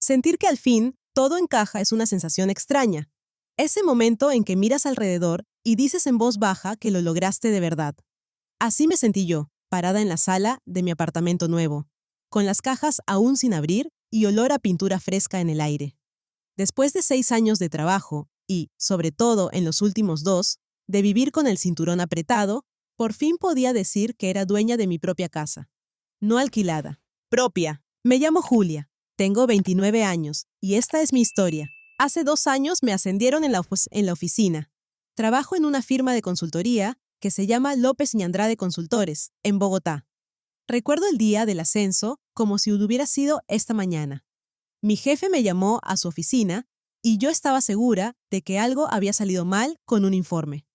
Sentir que al fin todo encaja es una sensación extraña. Ese momento en que miras alrededor y dices en voz baja que lo lograste de verdad. Así me sentí yo, parada en la sala de mi apartamento nuevo, con las cajas aún sin abrir y olor a pintura fresca en el aire. Después de 6 años de trabajo y, sobre todo en los últimos 2, de vivir con el cinturón apretado, por fin podía decir que era dueña de mi propia casa. No alquilada, propia. Me llamo Julia, tengo 29 años y esta es mi historia. Hace 2 años me ascendieron en la oficina. Trabajo en una firma de consultoría que se llama López y Andrade Consultores, en Bogotá. Recuerdo el día del ascenso como si hubiera sido esta mañana. Mi jefe me llamó a su oficina y yo estaba segura de que algo había salido mal con un informe.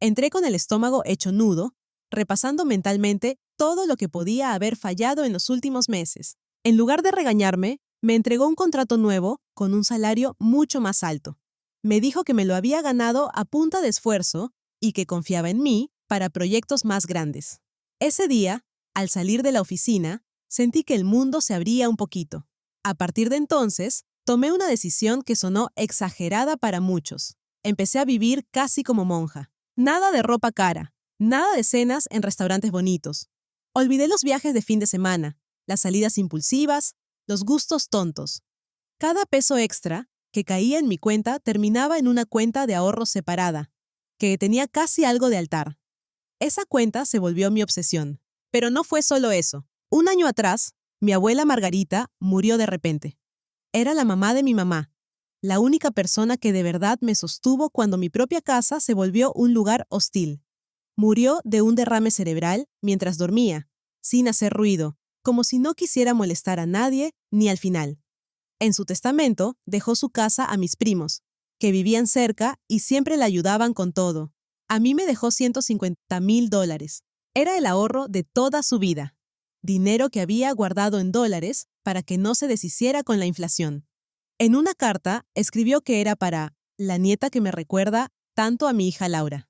Entré con el estómago hecho nudo, repasando mentalmente todo lo que podía haber fallado en los últimos meses. En lugar de regañarme, me entregó un contrato nuevo con un salario mucho más alto. Me dijo que me lo había ganado a punta de esfuerzo y que confiaba en mí para proyectos más grandes. Ese día, al salir de la oficina, sentí que el mundo se abría un poquito. A partir de entonces, tomé una decisión que sonó exagerada para muchos. Empecé a vivir casi como monja. Nada de ropa cara, nada de cenas en restaurantes bonitos. Olvidé los viajes de fin de semana, las salidas impulsivas, los gustos tontos. Cada peso extra que caía en mi cuenta terminaba en una cuenta de ahorros separada, que tenía casi algo de altar. Esa cuenta se volvió mi obsesión. Pero no fue solo eso. Un año atrás, mi abuela Margarita murió de repente. Era la mamá de mi mamá, la única persona que de verdad me sostuvo cuando mi propia casa se volvió un lugar hostil. Murió de un derrame cerebral mientras dormía, sin hacer ruido, como si no quisiera molestar a nadie ni al final. En su testamento dejó su casa a mis primos, que vivían cerca y siempre la ayudaban con todo. A mí me dejó $150,000. Era el ahorro de toda su vida. Dinero que había guardado en dólares para que no se deshiciera con la inflación. En una carta escribió que era para la nieta que me recuerda tanto a mi hija Laura.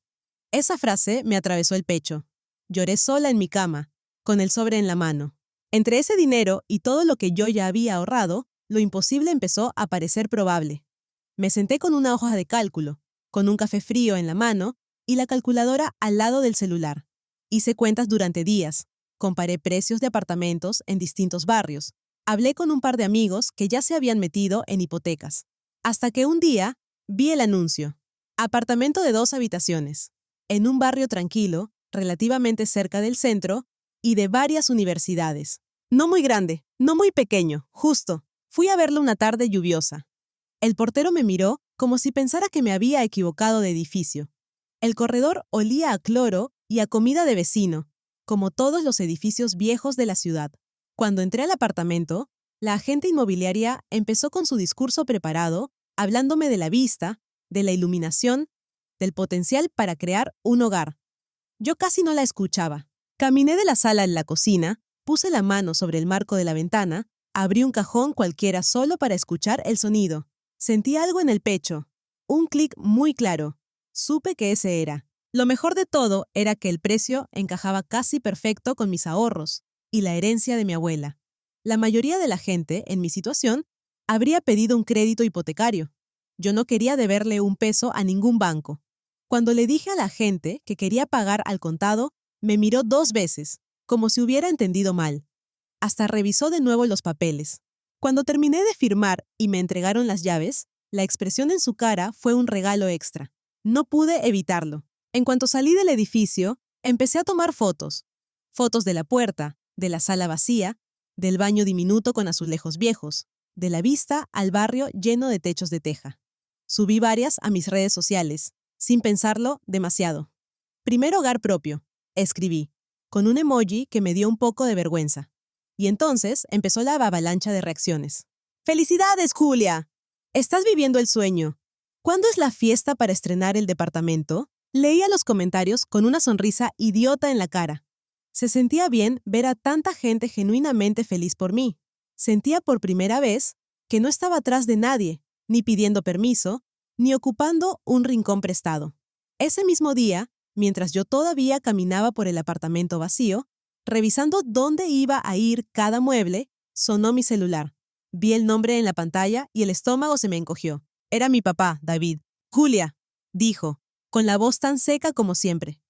Esa frase me atravesó el pecho. Lloré sola en mi cama, con el sobre en la mano. Entre ese dinero y todo lo que yo ya había ahorrado, lo imposible empezó a parecer probable. Me senté con una hoja de cálculo, con un café frío en la mano y la calculadora al lado del celular. Hice cuentas durante días. Comparé precios de apartamentos en distintos barrios. Hablé con un par de amigos que ya se habían metido en hipotecas. Hasta que un día vi el anuncio. Apartamento de 2 habitaciones. En un barrio tranquilo, relativamente cerca del centro y de varias universidades. No muy grande, no muy pequeño, justo. Fui a verlo una tarde lluviosa. El portero me miró como si pensara que me había equivocado de edificio. El corredor olía a cloro y a comida de vecino, como todos los edificios viejos de la ciudad. Cuando entré al apartamento, la agente inmobiliaria empezó con su discurso preparado, hablándome de la vista, de la iluminación, del potencial para crear un hogar. Yo casi no la escuchaba. Caminé de la sala a la cocina, puse la mano sobre el marco de la ventana, abrí un cajón cualquiera solo para escuchar el sonido. Sentí algo en el pecho, un clic muy claro. Supe que ese era. Lo mejor de todo era que el precio encajaba casi perfecto con mis ahorros y la herencia de mi abuela. La mayoría de la gente, en mi situación, habría pedido un crédito hipotecario. Yo no quería deberle un peso a ningún banco. Cuando le dije a la gente que quería pagar al contado, me miró 2 veces, como si hubiera entendido mal. Hasta revisó de nuevo los papeles. Cuando terminé de firmar y me entregaron las llaves, la expresión en su cara fue un regalo extra. No pude evitarlo. En cuanto salí del edificio, empecé a tomar fotos. Fotos de la puerta, de la sala vacía, del baño diminuto con azulejos viejos, de la vista al barrio lleno de techos de teja. Subí varias a mis redes sociales, sin pensarlo demasiado. Primer hogar propio, escribí, con un emoji que me dio un poco de vergüenza. Y entonces empezó la avalancha de reacciones. ¡Felicidades, Julia! Estás viviendo el sueño. ¿Cuándo es la fiesta para estrenar el departamento? Leía los comentarios con una sonrisa idiota en la cara. Se sentía bien ver a tanta gente genuinamente feliz por mí. Sentía por primera vez que no estaba atrás de nadie, ni pidiendo permiso, ni ocupando un rincón prestado. Ese mismo día, mientras yo todavía caminaba por el apartamento vacío, revisando dónde iba a ir cada mueble, sonó mi celular. Vi el nombre en la pantalla y el estómago se me encogió. Era mi papá, David. Julia, dijo, con la voz tan seca como siempre.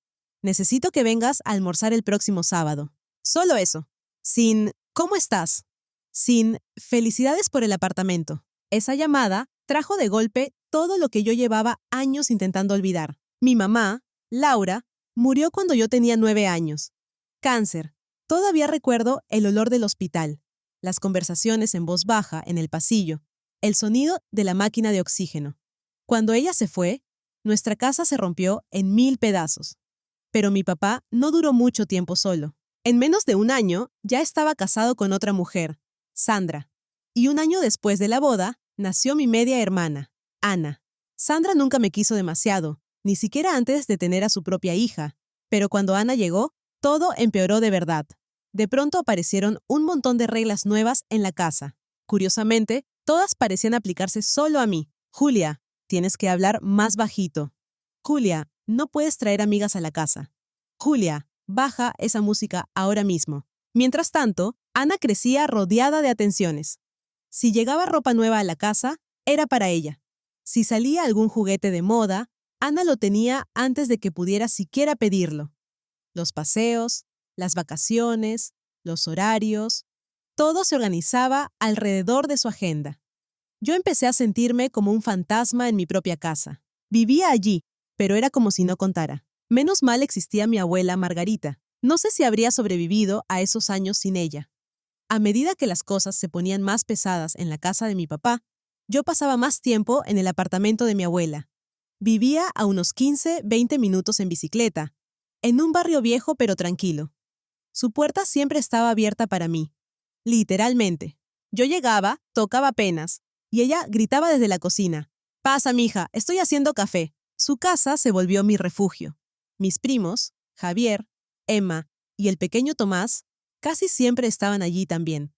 Necesito que vengas a almorzar el próximo sábado. Solo eso. Sin ¿cómo estás? Sin felicidades por el apartamento. Esa llamada trajo de golpe todo lo que yo llevaba años intentando olvidar. Mi mamá, Laura, murió cuando yo tenía 9 años. Cáncer. Todavía recuerdo el olor del hospital, las conversaciones en voz baja en el pasillo, el sonido de la máquina de oxígeno. Cuando ella se fue, nuestra casa se rompió en 1000 pedazos. Pero mi papá no duró mucho tiempo solo. En menos de un año ya estaba casado con otra mujer, Sandra. Y un año después de la boda, nació mi media hermana, Ana. Sandra nunca me quiso demasiado, ni siquiera antes de tener a su propia hija. Pero cuando Ana llegó, todo empeoró de verdad. De pronto aparecieron un montón de reglas nuevas en la casa. Curiosamente, todas parecían aplicarse solo a mí. Julia, tienes que hablar más bajito. Julia, no puedes traer amigas a la casa. Julia, baja esa música ahora mismo. Mientras tanto, Ana crecía rodeada de atenciones. Si llegaba ropa nueva a la casa, era para ella. Si salía algún juguete de moda, Ana lo tenía antes de que pudiera siquiera pedirlo. Los paseos, las vacaciones, los horarios, todo se organizaba alrededor de su agenda. Yo empecé a sentirme como un fantasma en mi propia casa. Vivía allí, pero era como si no contara. Menos mal existía mi abuela Margarita. No sé si habría sobrevivido a esos años sin ella. A medida que las cosas se ponían más pesadas en la casa de mi papá, yo pasaba más tiempo en el apartamento de mi abuela. Vivía a unos 15-20 minutos en bicicleta, en un barrio viejo pero tranquilo. Su puerta siempre estaba abierta para mí. Literalmente. Yo llegaba, tocaba apenas, y ella gritaba desde la cocina. «Pasa, mija, estoy haciendo café». Su casa se volvió mi refugio. Mis primos, Javier, Emma y el pequeño Tomás, casi siempre estaban allí también.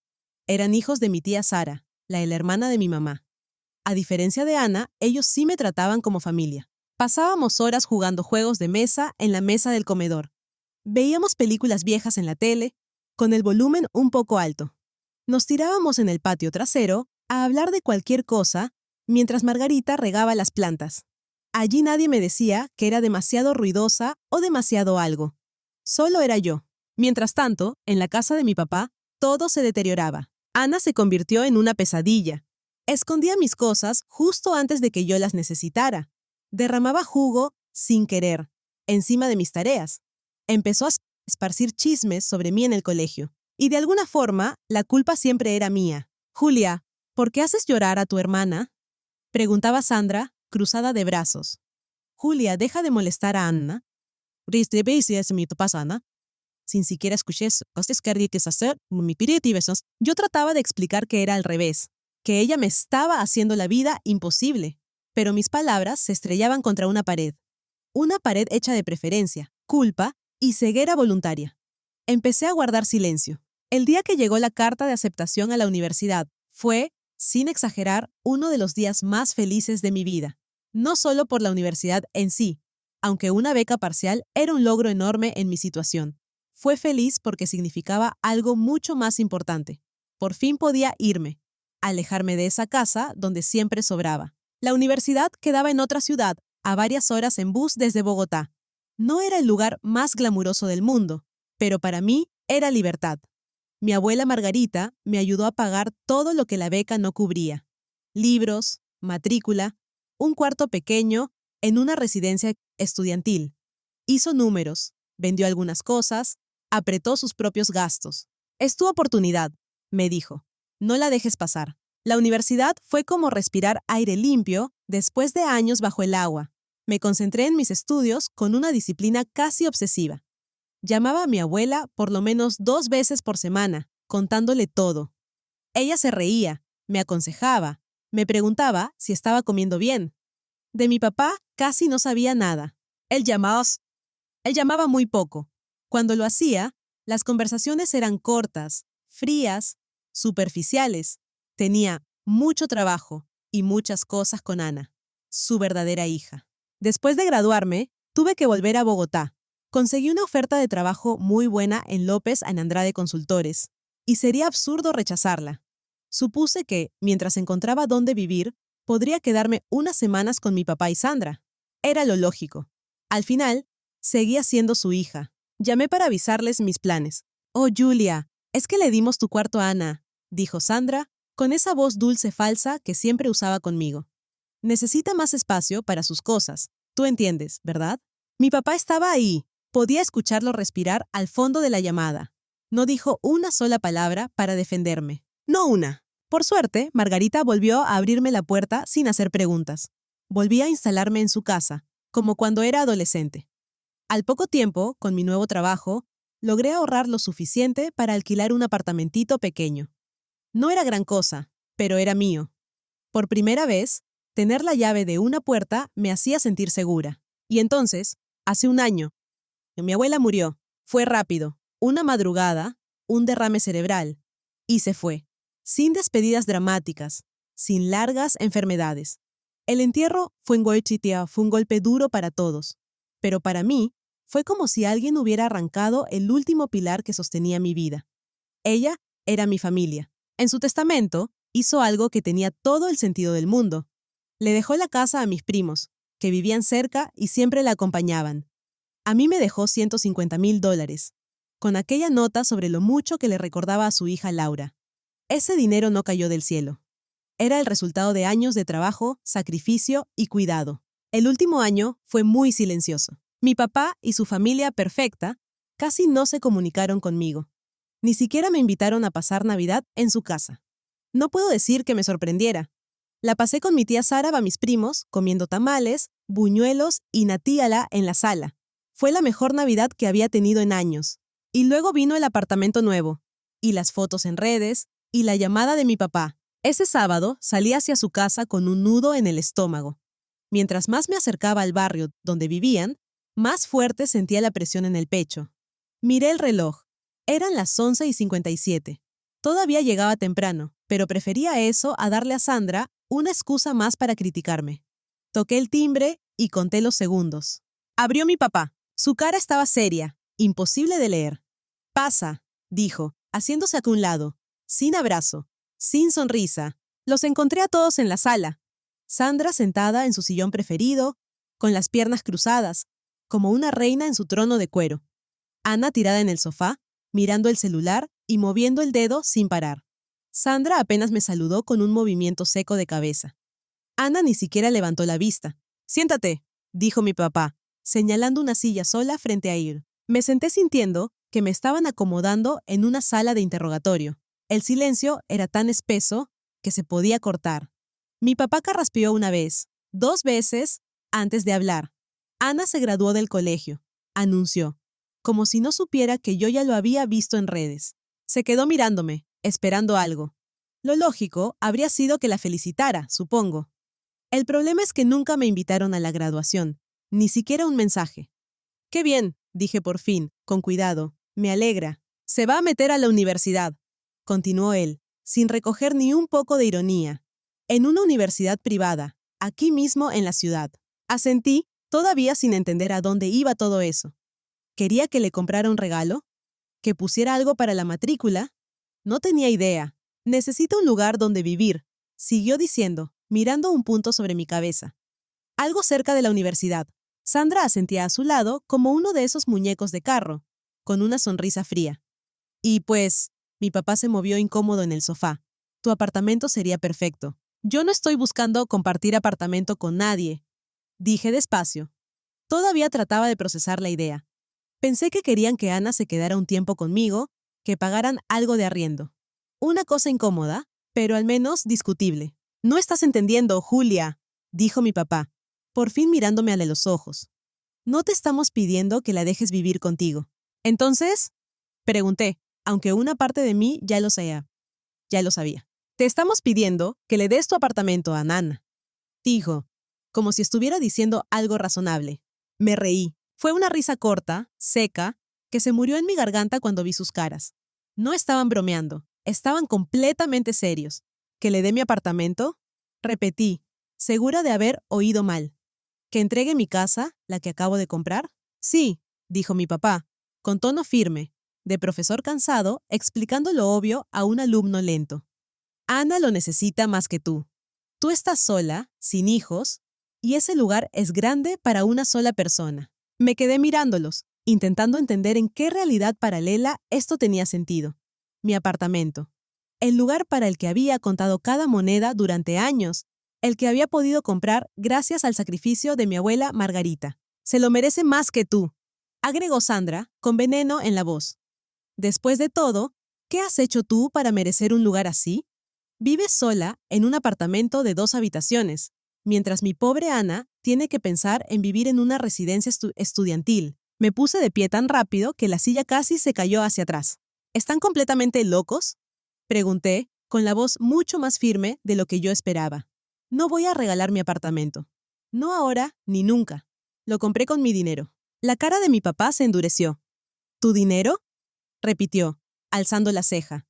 Eran hijos de mi tía Sara, la hermana de mi mamá. A diferencia de Ana, ellos sí me trataban como familia. Pasábamos horas jugando juegos de mesa en la mesa del comedor. Veíamos películas viejas en la tele, con el volumen un poco alto. Nos tirábamos en el patio trasero a hablar de cualquier cosa mientras Margarita regaba las plantas. Allí nadie me decía que era demasiado ruidosa o demasiado algo. Solo era yo. Mientras tanto, en la casa de mi papá, todo se deterioraba. Ana se convirtió en una pesadilla. Escondía mis cosas justo antes de que yo las necesitara. Derramaba jugo, sin querer, encima de mis tareas. Empezó a esparcir chismes sobre mí en el colegio. Y de alguna forma, la culpa siempre era mía. «Julia, ¿por qué haces llorar a tu hermana?», preguntaba Sandra, cruzada de brazos. «Julia, deja de molestar a Ana». Sin siquiera escuché yo trataba de explicar que era al revés, que ella me estaba haciendo la vida imposible, pero mis palabras se estrellaban contra una pared hecha de preferencia, culpa y ceguera voluntaria. Empecé a guardar silencio. El día que llegó la carta de aceptación a la universidad fue, sin exagerar, uno de los días más felices de mi vida. No solo por la universidad en sí, aunque una beca parcial era un logro enorme en mi situación. Fue feliz porque significaba algo mucho más importante. Por fin podía irme, alejarme de esa casa donde siempre sobraba. La universidad quedaba en otra ciudad, a varias horas en bus desde Bogotá. No era el lugar más glamuroso del mundo, pero para mí era libertad. Mi abuela Margarita me ayudó a pagar todo lo que la beca no cubría. Libros, matrícula, un cuarto pequeño en una residencia estudiantil. Hizo números, vendió algunas cosas, apretó sus propios gastos. «Es tu oportunidad», me dijo. «No la dejes pasar». La universidad fue como respirar aire limpio después de años bajo el agua. Me concentré en mis estudios con una disciplina casi obsesiva. Llamaba a mi abuela por lo menos 2 veces por semana, contándole todo. Ella se reía, me aconsejaba, me preguntaba si estaba comiendo bien. De mi papá casi no sabía nada. Él llamaba muy poco. Cuando lo hacía, las conversaciones eran cortas, frías, superficiales. Tenía mucho trabajo y muchas cosas con Ana, su verdadera hija. Después de graduarme, tuve que volver a Bogotá. Conseguí una oferta de trabajo muy buena en López Andrade Consultores, y sería absurdo rechazarla. Supuse que, mientras encontraba dónde vivir, podría quedarme unas semanas con mi papá y Sandra. Era lo lógico. Al final, seguía siendo su hija. Llamé para avisarles mis planes. «Oh, Julia, es que le dimos tu cuarto a Ana», dijo Sandra, con esa voz dulce falsa que siempre usaba conmigo. Necesita más espacio para sus cosas. Tú entiendes, ¿verdad? Mi papá estaba ahí. Podía escucharlo respirar al fondo de la llamada. No dijo una sola palabra para defenderme. No una. Por suerte, Margarita volvió a abrirme la puerta sin hacer preguntas. Volví a instalarme en su casa, como cuando era adolescente. Al poco tiempo, con mi nuevo trabajo, logré ahorrar lo suficiente para alquilar un apartamentito pequeño. No era gran cosa, pero era mío. Por primera vez, tener la llave de una puerta me hacía sentir segura. Y entonces, hace un año, mi abuela murió. Fue rápido. Una madrugada, un derrame cerebral. Y se fue. Sin despedidas dramáticas, sin largas enfermedades. El entierro fue un golpe duro para todos. Pero para mí, fue como si alguien hubiera arrancado el último pilar que sostenía mi vida. Ella era mi familia. En su testamento, hizo algo que tenía todo el sentido del mundo. Le dejó la casa a mis primos, que vivían cerca y siempre la acompañaban. A mí me dejó $150,000, con aquella nota sobre lo mucho que le recordaba a su hija Laura. Ese dinero no cayó del cielo. Era el resultado de años de trabajo, sacrificio y cuidado. El último año fue muy silencioso. Mi papá y su familia perfecta casi no se comunicaron conmigo. Ni siquiera me invitaron a pasar Navidad en su casa. No puedo decir que me sorprendiera. La pasé con mi tía Sara, mis primos, comiendo tamales, buñuelos y natíala en la sala. Fue la mejor Navidad que había tenido en años. Y luego vino el apartamento nuevo, y las fotos en redes, y la llamada de mi papá. Ese sábado salí hacia su casa con un nudo en el estómago. Mientras más me acercaba al barrio donde vivían, más fuerte sentía la presión en el pecho. Miré el reloj. Eran las 11:57. Todavía llegaba temprano, pero prefería eso a darle a Sandra una excusa más para criticarme. Toqué el timbre y conté los segundos. Abrió mi papá. Su cara estaba seria, imposible de leer. «Pasa», dijo, haciéndose a un lado, sin abrazo, sin sonrisa. Los encontré a todos en la sala. Sandra sentada en su sillón preferido, con las piernas cruzadas, como una reina en su trono de cuero. Ana tirada en el sofá, mirando el celular y moviendo el dedo sin parar. Sandra apenas me saludó con un movimiento seco de cabeza. Ana ni siquiera levantó la vista. «Siéntate», dijo mi papá, señalando una silla sola frente a Ir. Me senté sintiendo que me estaban acomodando en una sala de interrogatorio. El silencio era tan espeso que se podía cortar. Mi papá carraspeó una vez, 2 veces, antes de hablar. «Ana se graduó del colegio», anunció, como si no supiera que yo ya lo había visto en redes. Se quedó mirándome, esperando algo. Lo lógico habría sido que la felicitara, supongo. El problema es que nunca me invitaron a la graduación, ni siquiera un mensaje. «Qué bien», dije por fin, con cuidado. «Me alegra. Se va a meter a la universidad», continuó él, sin recoger ni un poco de ironía. «En una universidad privada, aquí mismo en la ciudad». Asentí, todavía sin entender a dónde iba todo eso. ¿Quería que le comprara un regalo? ¿Que pusiera algo para la matrícula? No tenía idea. «Necesito un lugar donde vivir», siguió diciendo, mirando un punto sobre mi cabeza. «Algo cerca de la universidad». Sandra asentía a su lado como uno de esos muñecos de carro, con una sonrisa fría. «Y pues», mi papá se movió incómodo en el sofá, «tu apartamento sería perfecto». «Yo no estoy buscando compartir apartamento con nadie», dije despacio. Todavía trataba de procesar la idea. Pensé que querían que Ana se quedara un tiempo conmigo, que pagaran algo de arriendo. Una cosa incómoda, pero al menos discutible. «No estás entendiendo, Julia», dijo mi papá, por fin mirándome a los ojos. «No te estamos pidiendo que la dejes vivir contigo». «¿Entonces?», pregunté, aunque una parte de mí ya lo sabía. «Te estamos pidiendo que le des tu apartamento a Nana», dijo, como si estuviera diciendo algo razonable. Me reí. Fue una risa corta, seca, que se murió en mi garganta cuando vi sus caras. No estaban bromeando, estaban completamente serios. ¿Que le dé mi apartamento? Repetí, segura de haber oído mal. ¿Que entregue mi casa, la que acabo de comprar? Sí, dijo mi papá, con tono firme, de profesor cansado, explicando lo obvio a un alumno lento. Ana lo necesita más que tú. Tú estás sola, sin hijos, y ese lugar es grande para una sola persona. Me quedé mirándolos, intentando entender en qué realidad paralela esto tenía sentido. Mi apartamento. El lugar para el que había contado cada moneda durante años, el que había podido comprar gracias al sacrificio de mi abuela Margarita. Se lo merece más que tú, agregó Sandra, con veneno en la voz. Después de todo, ¿qué has hecho tú para merecer un lugar así? Vives sola en un apartamento de 2 habitaciones, mientras mi pobre Ana tiene que pensar en vivir en una residencia estudiantil. Me puse de pie tan rápido que la silla casi se cayó hacia atrás. ¿Están completamente locos?, pregunté, con la voz mucho más firme de lo que yo esperaba. No voy a regalar mi apartamento. No ahora ni nunca. Lo compré con mi dinero. La cara de mi papá se endureció. ¿Tu dinero?, repitió, alzando la ceja.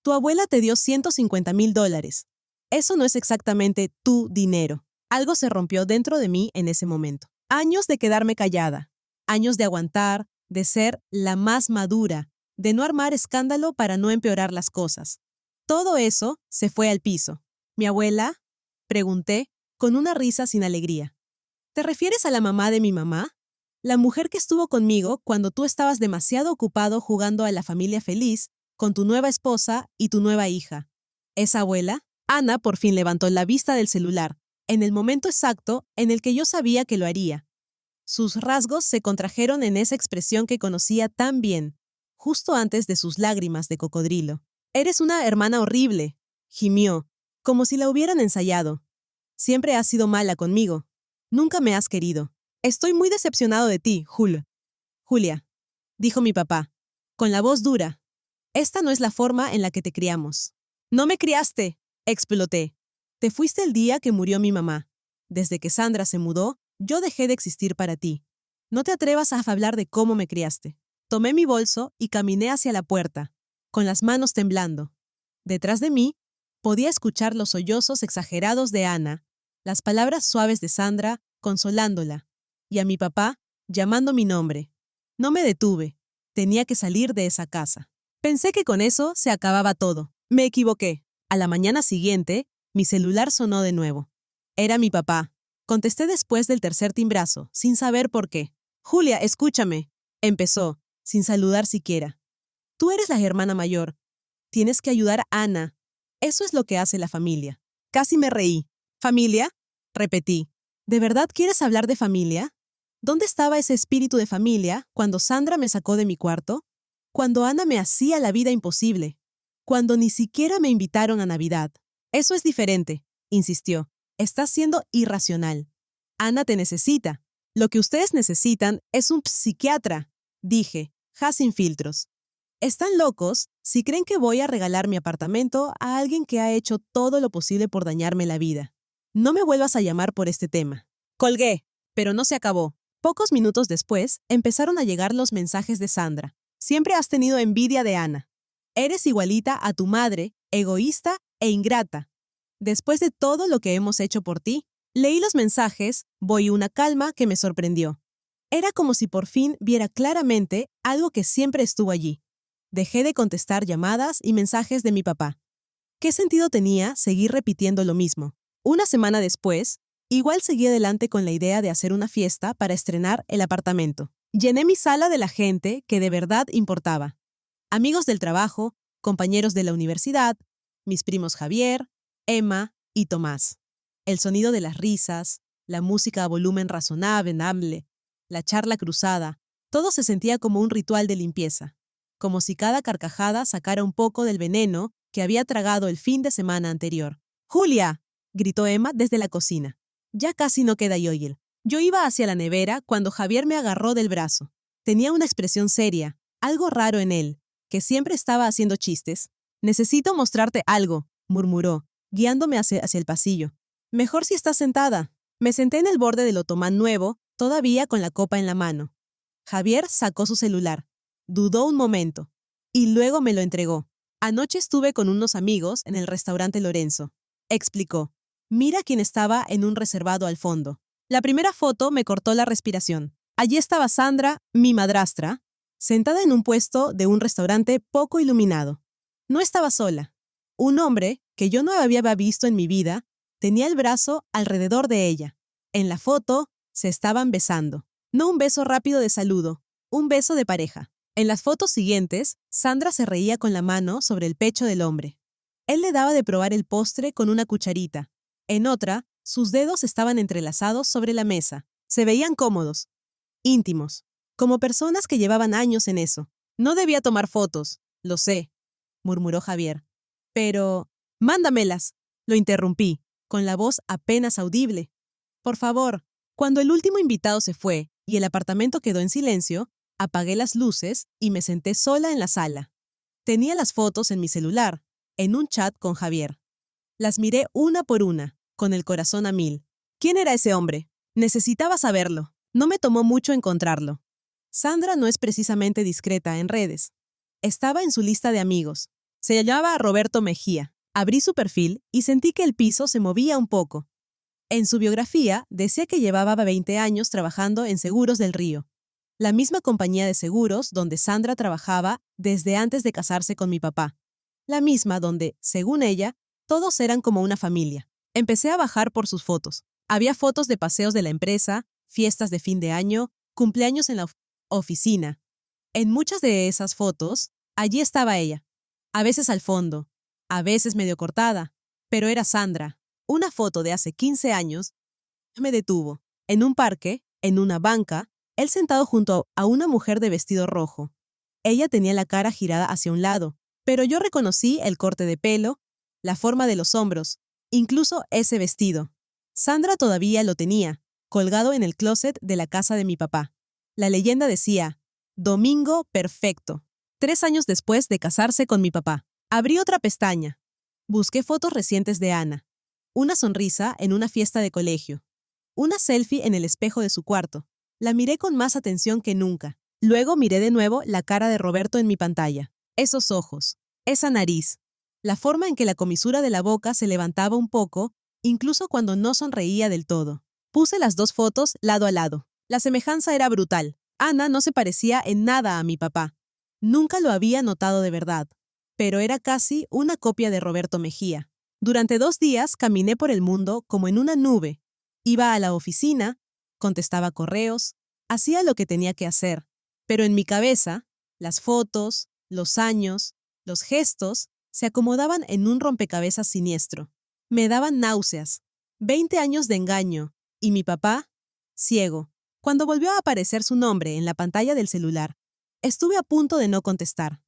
Tu abuela te dio $150,000. Eso no es exactamente tu dinero. Algo se rompió dentro de mí en ese momento. Años de quedarme callada. Años de aguantar, de ser la más madura, de no armar escándalo para no empeorar las cosas. Todo eso se fue al piso. ¿Mi abuela?, pregunté, con una risa sin alegría. ¿Te refieres a la mamá de mi mamá? La mujer que estuvo conmigo cuando tú estabas demasiado ocupado jugando a la familia feliz con tu nueva esposa y tu nueva hija. ¿Esa abuela? Ana por fin levantó la vista del celular, en el momento exacto en el que yo sabía que lo haría. Sus rasgos se contrajeron en esa expresión que conocía tan bien, justo antes de sus lágrimas de cocodrilo. Eres una hermana horrible, gimió, como si la hubieran ensayado. Siempre has sido mala conmigo. Nunca me has querido. Estoy muy decepcionado de ti, Julia, dijo mi papá, con la voz dura. Esta no es la forma en la que te criamos. No me criaste, exploté. Te fuiste el día que murió mi mamá. Desde que Sandra se mudó, yo dejé de existir para ti. No te atrevas a hablar de cómo me criaste. Tomé mi bolso y caminé hacia la puerta, con las manos temblando. Detrás de mí, podía escuchar los sollozos exagerados de Ana, las palabras suaves de Sandra, consolándola, y a mi papá, llamando mi nombre. No me detuve. Tenía que salir de esa casa. Pensé que con eso se acababa todo. Me equivoqué. A la mañana siguiente, mi celular sonó de nuevo. Era mi papá. Contesté después del tercer timbrazo, sin saber por qué. Julia, escúchame, empezó, sin saludar siquiera. Tú eres la hermana mayor. Tienes que ayudar a Ana. Eso es lo que hace la familia. Casi me reí. ¿Familia?, repetí. ¿De verdad quieres hablar de familia? ¿Dónde estaba ese espíritu de familia cuando Sandra me sacó de mi cuarto? Cuando Ana me hacía la vida imposible. Cuando ni siquiera me invitaron a Navidad. Eso es diferente, insistió. Estás siendo irracional. Ana te necesita. Lo que ustedes necesitan es un psiquiatra, dije, ja sin filtros. Están locos si creen que voy a regalar mi apartamento a alguien que ha hecho todo lo posible por dañarme la vida. No me vuelvas a llamar por este tema. Colgué, pero no se acabó. Pocos minutos después, empezaron a llegar los mensajes de Sandra. Siempre has tenido envidia de Ana. Eres igualita a tu madre, egoísta e ingrata. Después de todo lo que hemos hecho por ti, leí los mensajes, voy una calma que me sorprendió. Era como si por fin viera claramente algo que siempre estuvo allí. Dejé de contestar llamadas y mensajes de mi papá. ¿Qué sentido tenía seguir repitiendo lo mismo? Una semana después, igual seguí adelante con la idea de hacer una fiesta para estrenar el apartamento. Llené mi sala de la gente que de verdad importaba. Amigos del trabajo, compañeros de la universidad, mis primos Javier, Emma y Tomás. El sonido de las risas, la música a volumen razonable, la charla cruzada, todo se sentía como un ritual de limpieza, como si cada carcajada sacara un poco del veneno que había tragado el fin de semana anterior. ¡Julia!, gritó Emma desde la cocina. Ya casi no queda yoyel. Yo iba hacia la nevera cuando Javier me agarró del brazo. Tenía una expresión seria, algo raro en él, que siempre estaba haciendo chistes. Necesito mostrarte algo, murmuró, guiándome hacia el pasillo. Mejor si estás sentada. Me senté en el borde del otomán nuevo, todavía con la copa en la mano. Javier sacó su celular. Dudó un momento. Y luego me lo entregó. Anoche estuve con unos amigos en el restaurante Lorenzo. Explicó. Mira quién estaba en un reservado al fondo. La primera foto me cortó la respiración. Allí estaba Sandra, mi madrastra, sentada en un puesto de un restaurante poco iluminado. No estaba sola. Un hombre, que yo no había visto en mi vida, tenía el brazo alrededor de ella. En la foto se estaban besando. No un beso rápido de saludo, un beso de pareja. En las fotos siguientes, Sandra se reía con la mano sobre el pecho del hombre. Él le daba de probar el postre con una cucharita. En otra, sus dedos estaban entrelazados sobre la mesa. Se veían cómodos, íntimos, como personas que llevaban años en eso. No debía tomar fotos, lo sé, murmuró Javier. Pero, mándamelas, lo interrumpí, con la voz apenas audible. Por favor. Cuando el último invitado se fue y el apartamento quedó en silencio, apagué las luces y me senté sola en la sala. Tenía las fotos en mi celular, en un chat con Javier. Las miré una por una, con el corazón a mil. ¿Quién era ese hombre? Necesitaba saberlo. No me tomó mucho encontrarlo. Sandra no es precisamente discreta en redes. Estaba en su lista de amigos. Se llamaba Roberto Mejía. Abrí su perfil y sentí que el piso se movía un poco. En su biografía decía que llevaba 20 años trabajando en Seguros del Río, la misma compañía de seguros donde Sandra trabajaba desde antes de casarse con mi papá. La misma donde, según ella, todos eran como una familia. Empecé a bajar por sus fotos. Había fotos de paseos de la empresa, fiestas de fin de año, cumpleaños en la oficina. En muchas de esas fotos, allí estaba ella. A veces al fondo, a veces medio cortada, pero era Sandra. Una foto de hace 15 años me detuvo. En un parque, en una banca, él sentado junto a una mujer de vestido rojo. Ella tenía la cara girada hacia un lado, pero yo reconocí el corte de pelo, la forma de los hombros, incluso ese vestido. Sandra todavía lo tenía, colgado en el closet de la casa de mi papá. La leyenda decía, Domingo perfecto. 3 años después de casarse con mi papá. Abrí otra pestaña. Busqué fotos recientes de Ana. Una sonrisa en una fiesta de colegio. Una selfie en el espejo de su cuarto. La miré con más atención que nunca. Luego miré de nuevo la cara de Roberto en mi pantalla. Esos ojos. Esa nariz. La forma en que la comisura de la boca se levantaba un poco, incluso cuando no sonreía del todo. Puse las 2 fotos lado a lado. La semejanza era brutal. Ana no se parecía en nada a mi papá. Nunca lo había notado de verdad. Pero era casi una copia de Roberto Mejía. Durante 2 días caminé por el mundo como en una nube. Iba a la oficina, contestaba correos, hacía lo que tenía que hacer. Pero en mi cabeza, las fotos, los años, los gestos, se acomodaban en un rompecabezas siniestro. Me daban náuseas. 20 años de engaño. Y mi papá, ciego. Cuando volvió a aparecer su nombre en la pantalla del celular, estuve a punto de no contestar.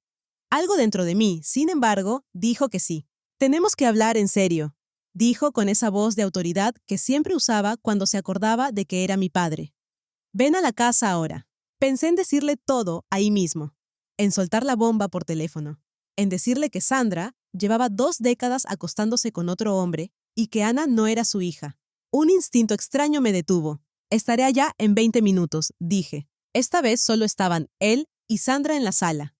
Algo dentro de mí, sin embargo, dijo que sí. Tenemos que hablar en serio, dijo con esa voz de autoridad que siempre usaba cuando se acordaba de que era mi padre. Ven a la casa ahora. Pensé en decirle todo ahí mismo, en soltar la bomba por teléfono, en decirle que Sandra llevaba 2 décadas acostándose con otro hombre y que Ana no era su hija. Un instinto extraño me detuvo. Estaré allá en 20 minutos, dije. Esta vez solo estaban él y Sandra en la sala.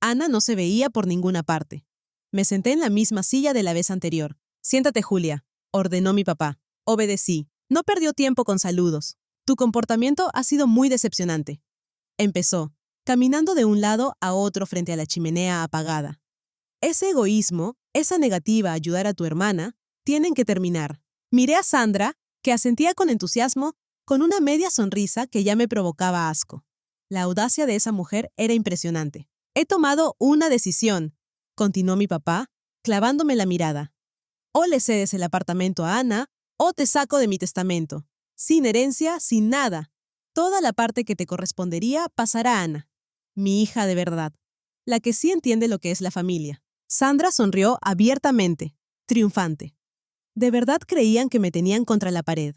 Ana no se veía por ninguna parte. Me senté en la misma silla de la vez anterior. Siéntate, Julia, ordenó mi papá. Obedecí. No perdió tiempo con saludos. Tu comportamiento ha sido muy decepcionante. Empezó, caminando de un lado a otro frente a la chimenea apagada. Ese egoísmo, esa negativa a ayudar a tu hermana, tienen que terminar. Miré a Sandra, que asentía con entusiasmo, con una media sonrisa que ya me provocaba asco. La audacia de esa mujer era impresionante. He tomado una decisión, continuó mi papá, clavándome la mirada. O le cedes el apartamento a Ana, o te saco de mi testamento. Sin herencia, sin nada. Toda la parte que te correspondería pasará a Ana. Mi hija de verdad. La que sí entiende lo que es la familia. Sandra sonrió abiertamente, triunfante. De verdad creían que me tenían contra la pared.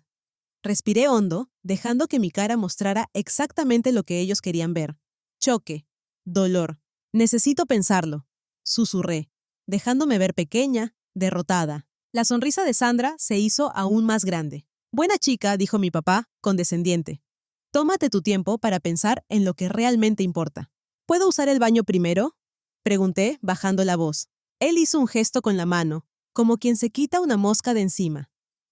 Respiré hondo, dejando que mi cara mostrara exactamente lo que ellos querían ver. Choque. Dolor. Necesito pensarlo. Susurré, dejándome ver pequeña, derrotada. La sonrisa de Sandra se hizo aún más grande. Buena chica, dijo mi papá, condescendiente. Tómate tu tiempo para pensar en lo que realmente importa. ¿Puedo usar el baño primero? Pregunté, bajando la voz. Él hizo un gesto con la mano, como quien se quita una mosca de encima.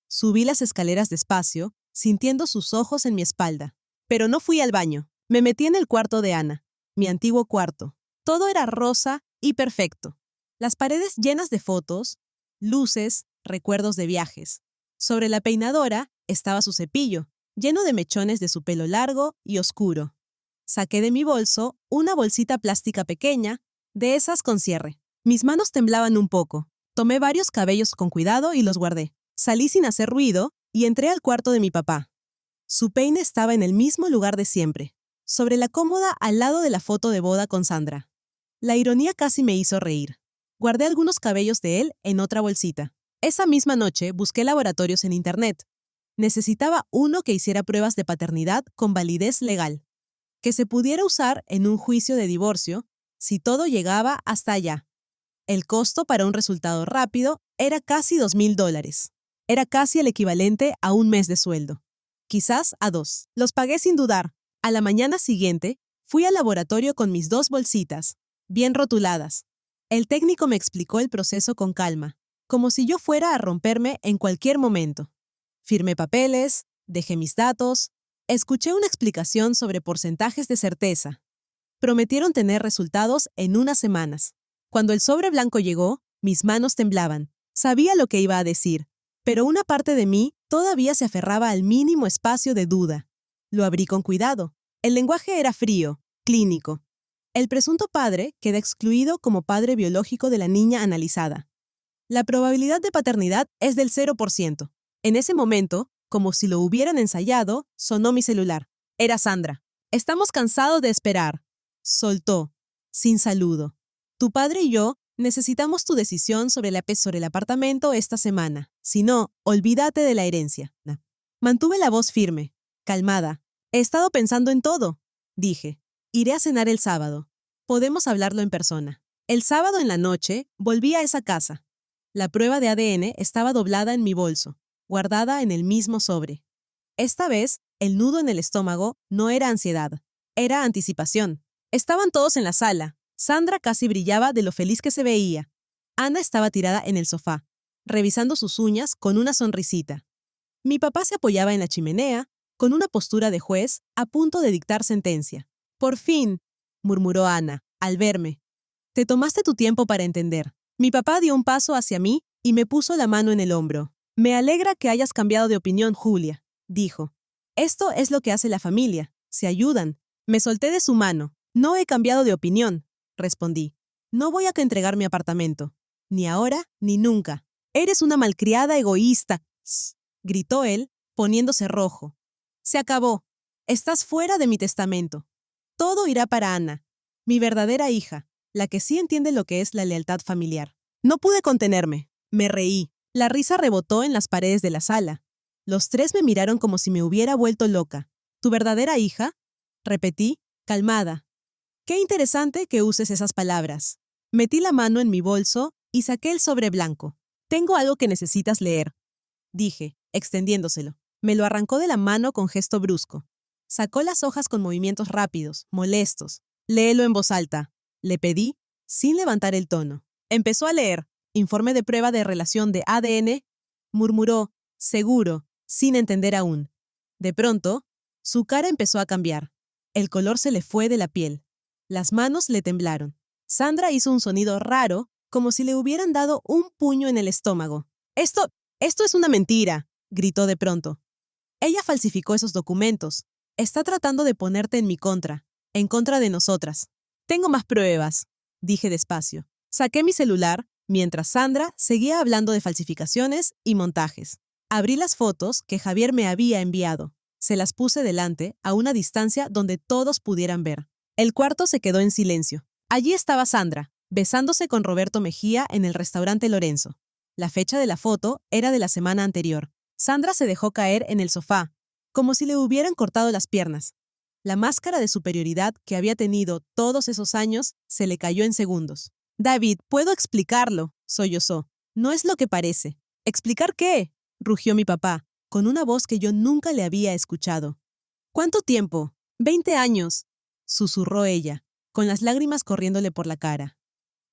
Subí las escaleras despacio, sintiendo sus ojos en mi espalda. Pero no fui al baño. Me metí en el cuarto de Ana, mi antiguo cuarto. Todo era rosa y perfecto. Las paredes llenas de fotos, luces, recuerdos de viajes. Sobre la peinadora estaba su cepillo, lleno de mechones de su pelo largo y oscuro. Saqué de mi bolso una bolsita plástica pequeña, de esas con cierre. Mis manos temblaban un poco. Tomé varios cabellos con cuidado y los guardé. Salí sin hacer ruido y entré al cuarto de mi papá. Su peine estaba en el mismo lugar de siempre, sobre la cómoda al lado de la foto de boda con Sandra. La ironía casi me hizo reír. Guardé algunos cabellos de él en otra bolsita. Esa misma noche busqué laboratorios en internet. Necesitaba uno que hiciera pruebas de paternidad con validez legal, que se pudiera usar en un juicio de divorcio si todo llegaba hasta allá. El costo para un resultado rápido era casi $2,000. Era casi el equivalente a un mes de sueldo. Quizás a 2. Los pagué sin dudar. A la mañana siguiente, fui al laboratorio con mis 2 bolsitas, bien rotuladas. El técnico me explicó el proceso con calma, como si yo fuera a romperme en cualquier momento. Firmé papeles, dejé mis datos, escuché una explicación sobre porcentajes de certeza. Prometieron tener resultados en unas semanas. Cuando el sobre blanco llegó, mis manos temblaban. Sabía lo que iba a decir, pero una parte de mí todavía se aferraba al mínimo espacio de duda. Lo abrí con cuidado. El lenguaje era frío, clínico. El presunto padre queda excluido como padre biológico de la niña analizada. La probabilidad de paternidad es del 0%. En ese momento, como si lo hubieran ensayado, sonó mi celular. Era Sandra. Estamos cansados de esperar. Soltó, sin saludo. Tu padre y yo necesitamos tu decisión sobre el apartamento esta semana. Si no, olvídate de la herencia. Mantuve la voz firme, calmada. He estado pensando en todo, dije. Iré a cenar el sábado. Podemos hablarlo en persona. El sábado en la noche volví a esa casa. La prueba de ADN estaba doblada en mi bolso, guardada en el mismo sobre. Esta vez, el nudo en el estómago no era ansiedad, era anticipación. Estaban todos en la sala. Sandra casi brillaba de lo feliz que se veía. Ana estaba tirada en el sofá, revisando sus uñas con una sonrisita. Mi papá se apoyaba en la chimenea, con una postura de juez a punto de dictar sentencia. «Por fin», murmuró Ana, al verme. «Te tomaste tu tiempo para entender». Mi papá dio un paso hacia mí y me puso la mano en el hombro. «Me alegra que hayas cambiado de opinión, Julia», dijo. «Esto es lo que hace la familia. Se ayudan». Me solté de su mano. «No he cambiado de opinión», respondí. «No voy a entregar mi apartamento. Ni ahora ni nunca. Eres una malcriada egoísta», gritó él, poniéndose rojo. «Se acabó. Estás fuera de mi testamento. Todo irá para Ana, mi verdadera hija, la que sí entiende lo que es la lealtad familiar». No pude contenerme. Me reí. La risa rebotó en las paredes de la sala. Los 3 me miraron como si me hubiera vuelto loca. «¿Tu verdadera hija?», repetí, calmada. «Qué interesante que uses esas palabras». Metí la mano en mi bolso y saqué el sobre blanco. «Tengo algo que necesitas leer», dije, extendiéndoselo. Me lo arrancó de la mano con gesto brusco. Sacó las hojas con movimientos rápidos, molestos. «Léelo en voz alta», le pedí, sin levantar el tono. Empezó a leer. «Informe de prueba de relación de ADN», murmuró, seguro, sin entender aún. De pronto, su cara empezó a cambiar. El color se le fue de la piel. Las manos le temblaron. Sandra hizo un sonido raro, como si le hubieran dado un puño en el estómago. Esto es una mentira», gritó de pronto. «Ella falsificó esos documentos. Está tratando de ponerte en contra de nosotras». «Tengo más pruebas», dije despacio. Saqué mi celular, mientras Sandra seguía hablando de falsificaciones y montajes. Abrí las fotos que Javier me había enviado. Se las puse delante, a una distancia donde todos pudieran ver. El cuarto se quedó en silencio. Allí estaba Sandra, besándose con Roberto Mejía en el restaurante Lorenzo. La fecha de la foto era de la semana anterior. Sandra se dejó caer en el sofá, como si le hubieran cortado las piernas. La máscara de superioridad que había tenido todos esos años se le cayó en segundos. «David, puedo explicarlo», sollozó. «No es lo que parece». «¿Explicar qué?», rugió mi papá, con una voz que yo nunca le había escuchado. «¿Cuánto tiempo?». «20 años», susurró ella, con las lágrimas corriéndole por la cara.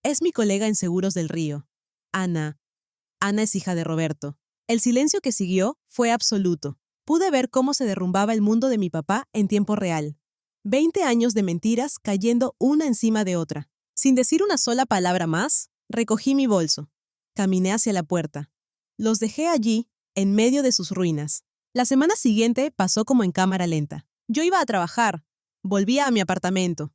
«Es mi colega en Seguros del Río. Ana es hija de Roberto». El silencio que siguió fue absoluto. Pude ver cómo se derrumbaba el mundo de mi papá en tiempo real. 20 años de mentiras cayendo una encima de otra. Sin decir una sola palabra más, recogí mi bolso. Caminé hacia la puerta. Los dejé allí, en medio de sus ruinas. La semana siguiente pasó como en cámara lenta. Yo iba a trabajar. Volvía a mi apartamento.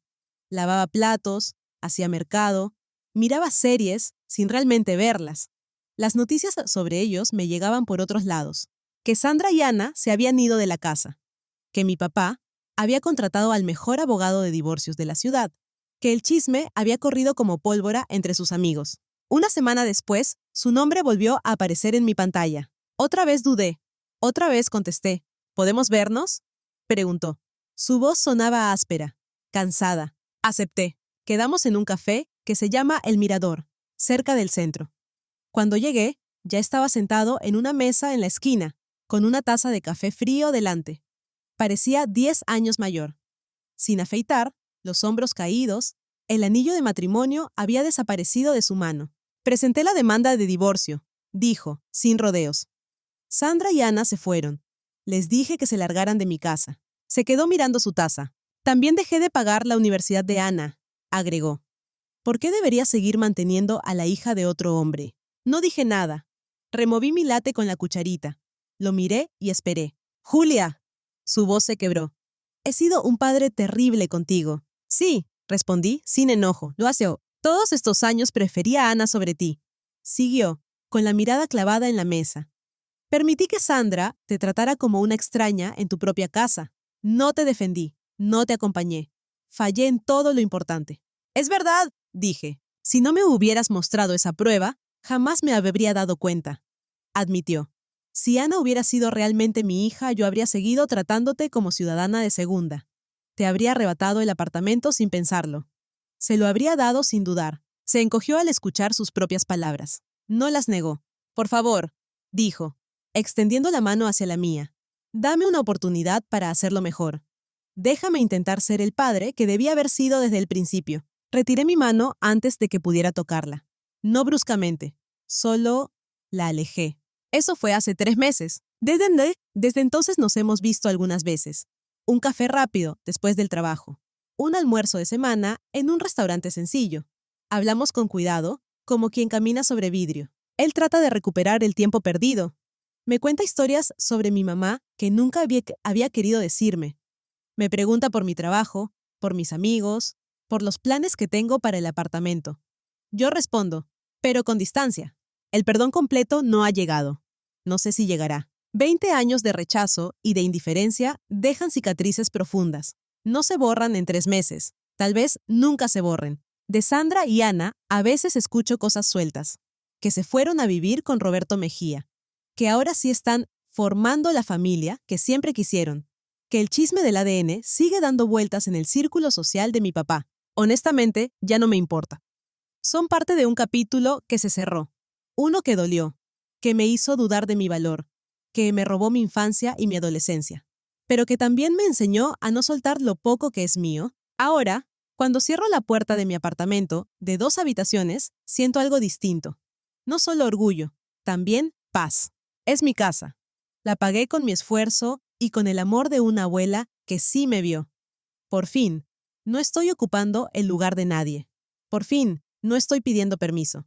Lavaba platos, hacía mercado, miraba series sin realmente verlas. Las noticias sobre ellos me llegaban por otros lados. Que Sandra y Ana se habían ido de la casa. Que mi papá había contratado al mejor abogado de divorcios de la ciudad. Que el chisme había corrido como pólvora entre sus amigos. Una semana después, su nombre volvió a aparecer en mi pantalla. Otra vez dudé. Otra vez contesté. ¿Podemos vernos?, preguntó. Su voz sonaba áspera, cansada. Acepté. Quedamos en un café que se llama El Mirador, cerca del centro. Cuando llegué, ya estaba sentado en una mesa en la esquina, con una taza de café frío delante. Parecía 10 años mayor. Sin afeitar, los hombros caídos, el anillo de matrimonio había desaparecido de su mano. Presenté la demanda de divorcio, dijo, sin rodeos. Sandra y Ana se fueron. Les dije que se largaran de mi casa. Se quedó mirando su taza. También dejé de pagar la universidad de Ana, agregó. ¿Por qué debería seguir manteniendo a la hija de otro hombre? No dije nada. Removí mi latte con la cucharita. Lo miré y esperé. ¡Julia! Su voz se quebró. He sido un padre terrible contigo. Sí, respondí, sin enojo. Lo hace. Todos estos años prefería a Ana sobre ti. Siguió, con la mirada clavada en la mesa. Permití que Sandra te tratara como una extraña en tu propia casa. No te defendí, no te acompañé. Fallé en todo lo importante. Es verdad, dije. Si no me hubieras mostrado esa prueba, jamás me habría dado cuenta. Admitió. Si Ana hubiera sido realmente mi hija, yo habría seguido tratándote como ciudadana de segunda. Te habría arrebatado el apartamento sin pensarlo. Se lo habría dado sin dudar. Se encogió al escuchar sus propias palabras. No las negó. Por favor, dijo, extendiendo la mano hacia la mía. Dame una oportunidad para hacerlo mejor. Déjame intentar ser el padre que debía haber sido desde el principio. Retiré mi mano antes de que pudiera tocarla. No bruscamente, solo la alejé. Eso fue hace 3 meses. Desde entonces nos hemos visto algunas veces. Un café rápido después del trabajo. Un almuerzo de semana en un restaurante sencillo. Hablamos con cuidado, como quien camina sobre vidrio. Él trata de recuperar el tiempo perdido. Me cuenta historias sobre mi mamá que nunca había querido decirme. Me pregunta por mi trabajo, por mis amigos, por los planes que tengo para el apartamento. Yo respondo, pero con distancia. El perdón completo no ha llegado. No sé si llegará. 20 años de rechazo y de indiferencia dejan cicatrices profundas. No se borran en 3 meses. Tal vez nunca se borren. De Sandra y Ana a veces escucho cosas sueltas. Que se fueron a vivir con Roberto Mejía. Que ahora sí están formando la familia que siempre quisieron. Que el chisme del ADN sigue dando vueltas en el círculo social de mi papá. Honestamente, ya no me importa. Son parte de un capítulo que se cerró. Uno que dolió, que me hizo dudar de mi valor, que me robó mi infancia y mi adolescencia, pero que también me enseñó a no soltar lo poco que es mío. Ahora, cuando cierro la puerta de mi apartamento, de 2 habitaciones, siento algo distinto. No solo orgullo, también paz. Es mi casa. La pagué con mi esfuerzo y con el amor de una abuela que sí me vio. Por fin, no estoy ocupando el lugar de nadie. Por fin, no estoy pidiendo permiso.